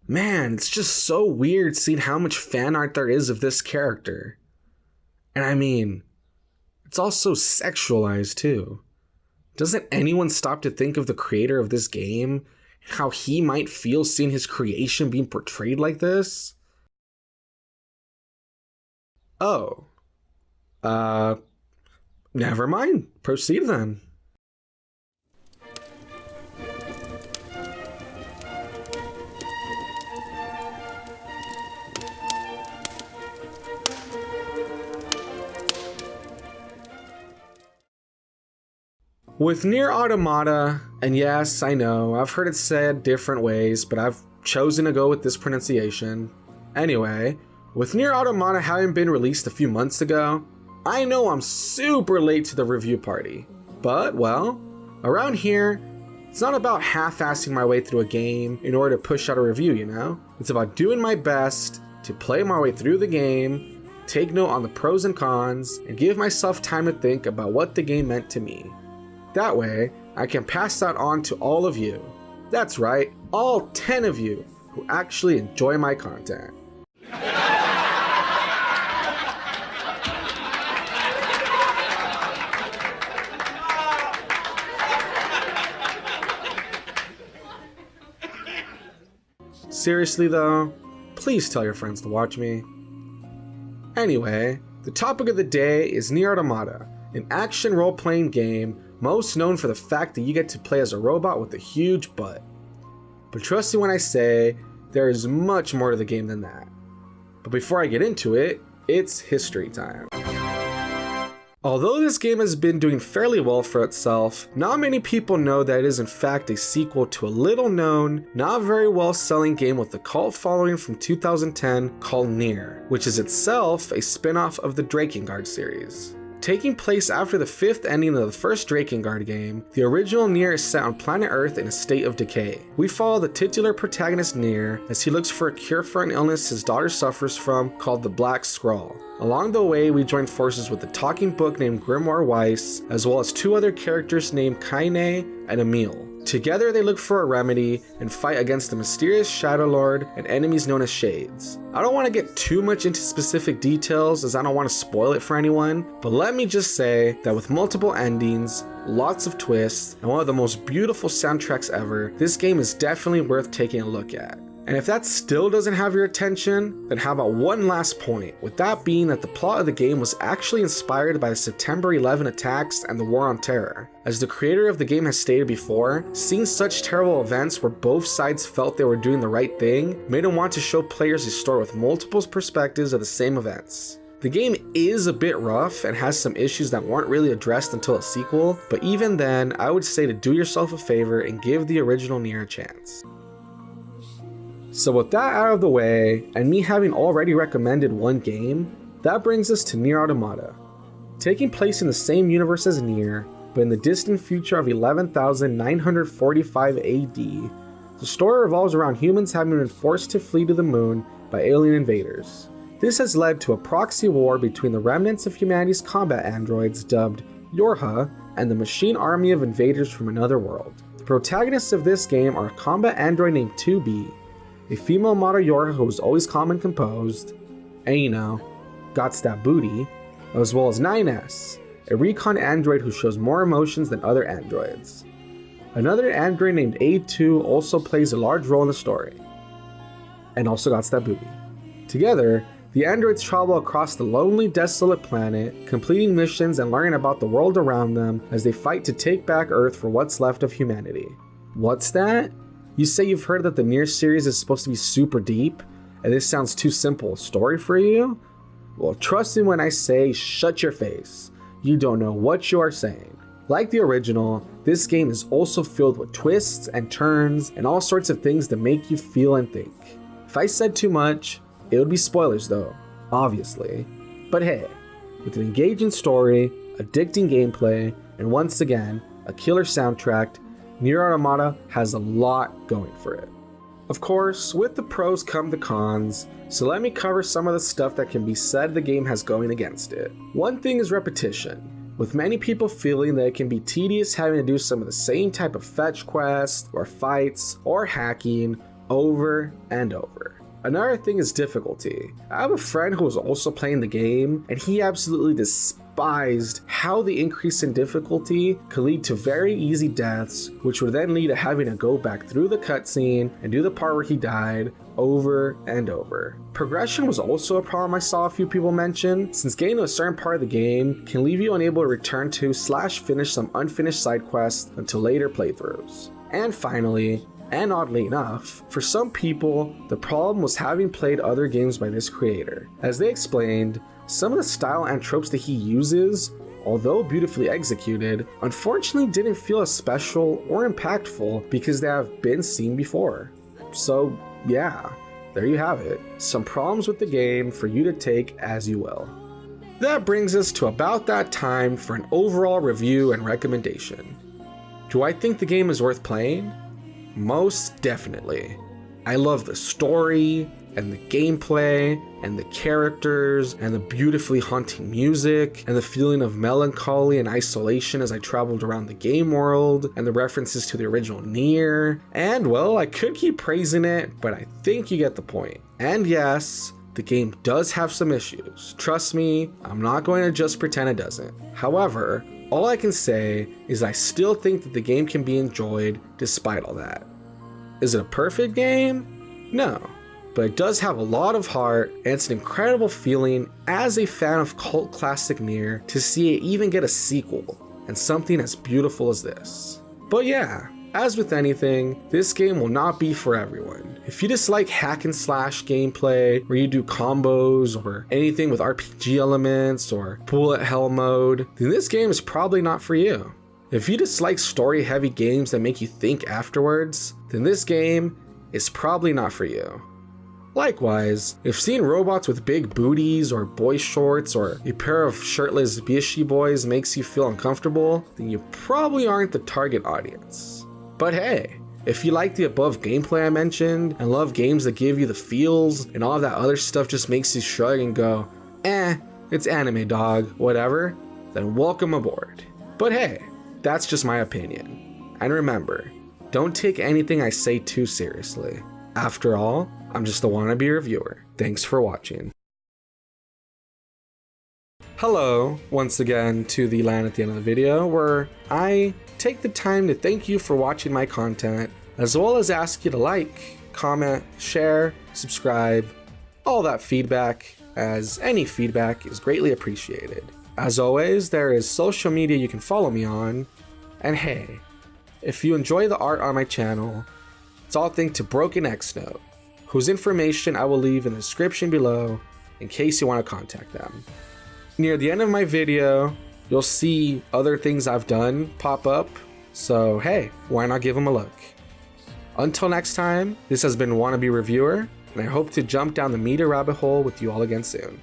Man, it's just so weird seeing how much fan art there is of this character. And I mean, it's all so sexualized too. Doesn't anyone stop to think of the creator of this game and how he might feel seeing his creation being portrayed like this? Oh. Never mind. Proceed then. With NieR Automata, and yes, I know, I've heard it said different ways, but I've chosen to go with this pronunciation. Anyway, with NieR Automata having been released a few months ago, I know I'm super late to the review party. But, well, around here, it's not about half-assing my way through a game in order to push out a review, you know? It's about doing my best to play my way through the game, take note on the pros and cons, and give myself time to think about what the game meant to me. That way, I can pass that on to all of you. That's right, all 10 of you who actually enjoy my content. Seriously though, please tell your friends to watch me. Anyway, the topic of the day is NieR Automata, an action role-playing game most known for the fact that you get to play as a robot with a huge butt. But trust me when I say, there is much more to the game than that. But before I get into it, it's history time. Although this game has been doing fairly well for itself, not many people know that it is in fact a sequel to a little known, not very well selling game with a cult following from 2010 called NieR, which is itself a spin-off of the Drakengard series. Taking place after the 5th ending of the first Drakengard game, the original NieR is set on planet Earth in a state of decay. We follow the titular protagonist NieR as he looks for a cure for an illness his daughter suffers from called the Black Scroll. Along the way, we join forces with a talking book named Grimoire Weiss, as well as 2 other characters named Kaine and Emile. Together they look for a remedy and fight against the mysterious Shadow Lord and enemies known as Shades. I don't want to get too much into specific details as I don't want to spoil it for anyone, but let me just say that with multiple endings, lots of twists, and one of the most beautiful soundtracks ever, this game is definitely worth taking a look at. And if that still doesn't have your attention, then how about one last point, with that being that the plot of the game was actually inspired by the September 11 attacks and the War on Terror. As the creator of the game has stated before, seeing such terrible events where both sides felt they were doing the right thing made him want to show players a story with multiple perspectives of the same events. The game is a bit rough and has some issues that weren't really addressed until a sequel, but even then, I would say to do yourself a favor and give the original NieR a chance. So with that out of the way, and me having already recommended one game, that brings us to NieR Automata. Taking place in the same universe as NieR, but in the distant future of 11,945 AD, the story revolves around humans having been forced to flee to the moon by alien invaders. This has led to a proxy war between the remnants of humanity's combat androids dubbed Yorha and the machine army of invaders from another world. The protagonists of this game are a combat android named 2B, a female model Yorha who is always calm and composed, and you know, gots that booty, as well as 9S, a recon android who shows more emotions than other androids. Another android named A2 also plays a large role in the story, and also gots that booty. Together, the androids travel across the lonely, desolate planet, completing missions and learning about the world around them as they fight to take back Earth for what's left of humanity. What's that? You say you've heard that the NieR series is supposed to be super deep, and this sounds too simple a story for you? Well, trust me when I say shut your face. You don't know what you are saying. Like the original, this game is also filled with twists and turns and all sorts of things that make you feel and think. If I said too much, it would be spoilers though, obviously. But hey, with an engaging story, addicting gameplay, and once again, a killer soundtrack, NieR Automata has a lot going for it. Of course, with the pros come the cons, so let me cover some of the stuff that can be said the game has going against it. One thing is repetition, with many people feeling that it can be tedious having to do some of the same type of fetch quests, or fights, or hacking, over and over. Another thing is difficulty. I have a friend who was also playing the game, and he absolutely despised how the increase in difficulty could lead to very easy deaths, which would then lead to having to go back through the cutscene and do the part where he died over and over. Progression was also a problem I saw a few people mention, since getting to a certain part of the game can leave you unable to return to / finish some unfinished side quests until later playthroughs. And finally, and oddly enough, for some people, the problem was having played other games by this creator. As they explained, some of the style and tropes that he uses, although beautifully executed, unfortunately didn't feel as special or impactful because they have been seen before. So yeah, there you have it. Some problems with the game for you to take as you will. That brings us to about that time for an overall review and recommendation. Do I think the game is worth playing? Most definitely. I love the story, and the gameplay, and the characters, and the beautifully haunting music, and the feeling of melancholy and isolation as I traveled around the game world, and the references to the original NieR. And well, I could keep praising it, but I think you get the point. And yes, the game does have some issues. Trust me, I'm not going to just pretend it doesn't. However, all I can say is I still think that the game can be enjoyed despite all that. Is it a perfect game? No, but it does have a lot of heart, and it's an incredible feeling as a fan of cult classic NieR to see it even get a sequel, and something as beautiful as this. But yeah, as with anything, this game will not be for everyone. If you dislike hack and slash gameplay, where you do combos or anything with RPG elements or bullet hell mode, then this game is probably not for you. If you dislike story heavy games that make you think afterwards, then this game is probably not for you. Likewise, if seeing robots with big booties or boy shorts or a pair of shirtless Bishi boys makes you feel uncomfortable, then you probably aren't the target audience. But hey, if you like the above gameplay I mentioned and love games that give you the feels and all that other stuff just makes you shrug and go, it's anime dog, whatever, then welcome aboard. But hey, that's just my opinion. And remember, don't take anything I say too seriously. After all, I'm just a wannabe reviewer. Thanks for watching. Hello, once again to the line at the end of the video where I take the time to thank you for watching my content, as well as ask you to like, comment, share, subscribe, all that feedback, as any feedback is greatly appreciated. As always, there is social media you can follow me on, and hey, if you enjoy the art on my channel, it's all thanks to Broken X Note, whose information I will leave in the description below in case you want to contact them. Near the end of my video, you'll see other things I've done pop up, so hey, why not give them a look? Until next time, this has been Wannabe Reviewer, and I hope to jump down the media rabbit hole with you all again soon.